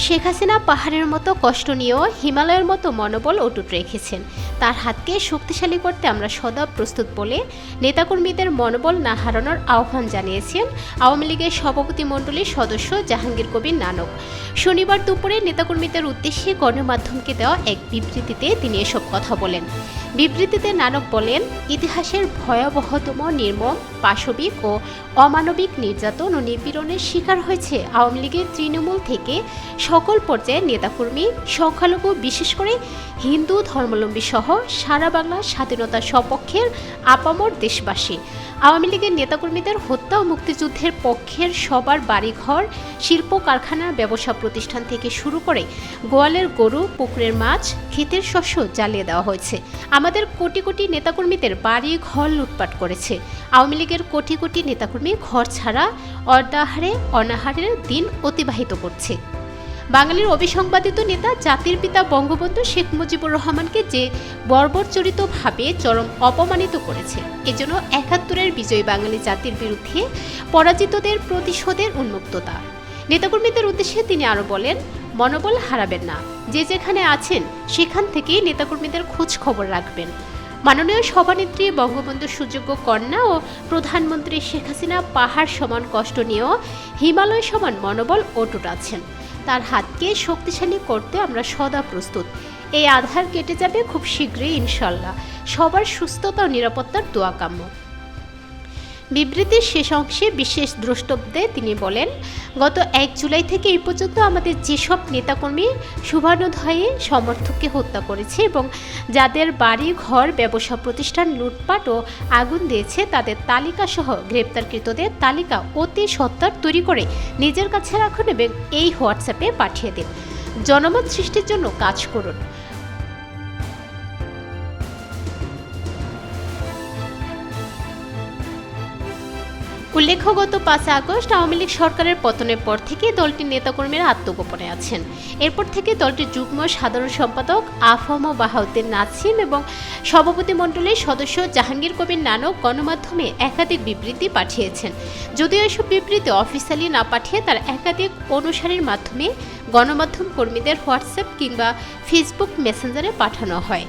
শেখ হাসিনা পাহাড়ের মতো কষ্ট নিয়েও হিমালয়ের মতো মনোবল অটুট রেখেছেন। তার হাতকে শক্তিশালী করতে আমরা সদা প্রস্তুত বলে নেতাকর্মীদের মনোবল না হারানোর আহ্বান জানিয়েছেন আওয়ামী লীগের সভাপতিমণ্ডলীর সদস্য জাহাঙ্গীর কবির নানক। শনিবার দুপুরে নেতাকর্মীদের উদ্দেশ্যে গণমাধ্যমকে দেওয়া এক বিবৃতিতে তিনি এসব কথা বলেন। বিবৃতিতে নানক বলেন, ইতিহাসের ভয়াবহতম নির্মম, পাশবিক ও অমানবিক নির্যাতন ও নিপীড়নের শিকার হয়েছে আওয়ামী লীগের তৃণমূল থেকে সকল পর্যায়ের নেতাকর্মী, সংখ্যালঘু বিশেষ করে হিন্দু ধর্মাবলম্বী সহ সারা বাংলার স্বাধীনতা সপক্ষের আপামর দেশবাসী। আওয়ামী লীগের নেতাকর্মীদের হত্যা ও মুক্তিযুদ্ধের পক্ষের সবার বাড়িঘর, শিল্প কারখানা, ব্যবসা প্রতিষ্ঠান থেকে শুরু করে গোয়ালের গরু, পুকুরের মাছ, ক্ষেতের শস্য জ্বালিয়ে দেওয়া হয়েছে। আমাদের কোটি কোটি নেতাকর্মীদের বাড়ি ঘর লুটপাট করেছে। আওয়ামী লীগের কোটি কোটি নেতাকর্মী ঘর ছাড়া অর্ধাহারে অনাহারের দিন অতিবাহিত করছে। বাঙালির অবিসংবাদিত নেতা জাতির পিতা বঙ্গবন্ধু শেখ মুজিবুর রহমানকে যে বর্বরচরিতভাবে চরম অপমানিত করেছে, এজন্য ৭১-এর বিজয়ী বাঙালি জাতির বিরুদ্ধে পরাজিতদের প্রতিশোধের উন্মুক্ততা। নেতাকর্মীদের উদ্দেশ্যে তিনি আরও বলেন, মনোবল হারাবেন না, যে যেখানে আছেন সেখান থেকেই নেতাকর্মীদের খোঁজ খবর রাখবেন। মাননীয় সভানেত্রী বঙ্গবন্ধুর সুযোগ্য কন্যা ও প্রধানমন্ত্রী শেখ হাসিনা পাহাড় সমান কষ্ট নিয়েও হিমালয় সমান মনোবল অটুট আছেন। তার হাতকে শক্তিশালী করতে আমরা সদা প্রস্তুত। এই আধার কেটে যাবে খুব শীঘ্রই ইনশাল্লাহ। সবার সুস্থতা ও নিরাপত্তার দোয়া কাম্য। বিবৃতির শেষ অংশে বিশেষ দ্রষ্টব্যে তিনি বলেন, গত ১ জুলাই থেকে এই পর্যন্ত আমাদের যেসব নেতাকর্মী শুভানুধ্যায়ী সমর্থককে হত্যা করেছে এবং যাদের বাড়ি ঘর, ব্যবসা প্রতিষ্ঠান লুটপাট ও আগুন দিয়েছে, তাদের তালিকাসহ গ্রেপ্তারকৃতদের তালিকা অতি সত্বর তৈরি করে নিজের কাছে রাখুন এবং এই হোয়াটসঅ্যাপে পাঠিয়ে দিন। জনমত সৃষ্টির জন্য কাজ করুন। উল্লেখ্য, গত ৫ আগস্ট আওয়ামী লীগ সরকারের পতনের পর থেকে দলটির নেতাকর্মীরা আত্মগোপনে আছেন। এরপর থেকে দলটির যুগ্ম সাধারণ সম্পাদক আফম বাহাউদ্দিন নাসিম এবং সভাপতিমণ্ডলীর সদস্য জাহাঙ্গীর কবির নানক গণমাধ্যমে একাধিক বিবৃতি পাঠিয়েছেন। যদিও এসব বিবৃতি অফিসিয়ালি না পাঠিয়ে তার একাধিক অনুসারীর মাধ্যমে গণমাধ্যম কর্মীদের হোয়াটসঅ্যাপ কিংবা ফেসবুক মেসেঞ্জারে পাঠানো হয়।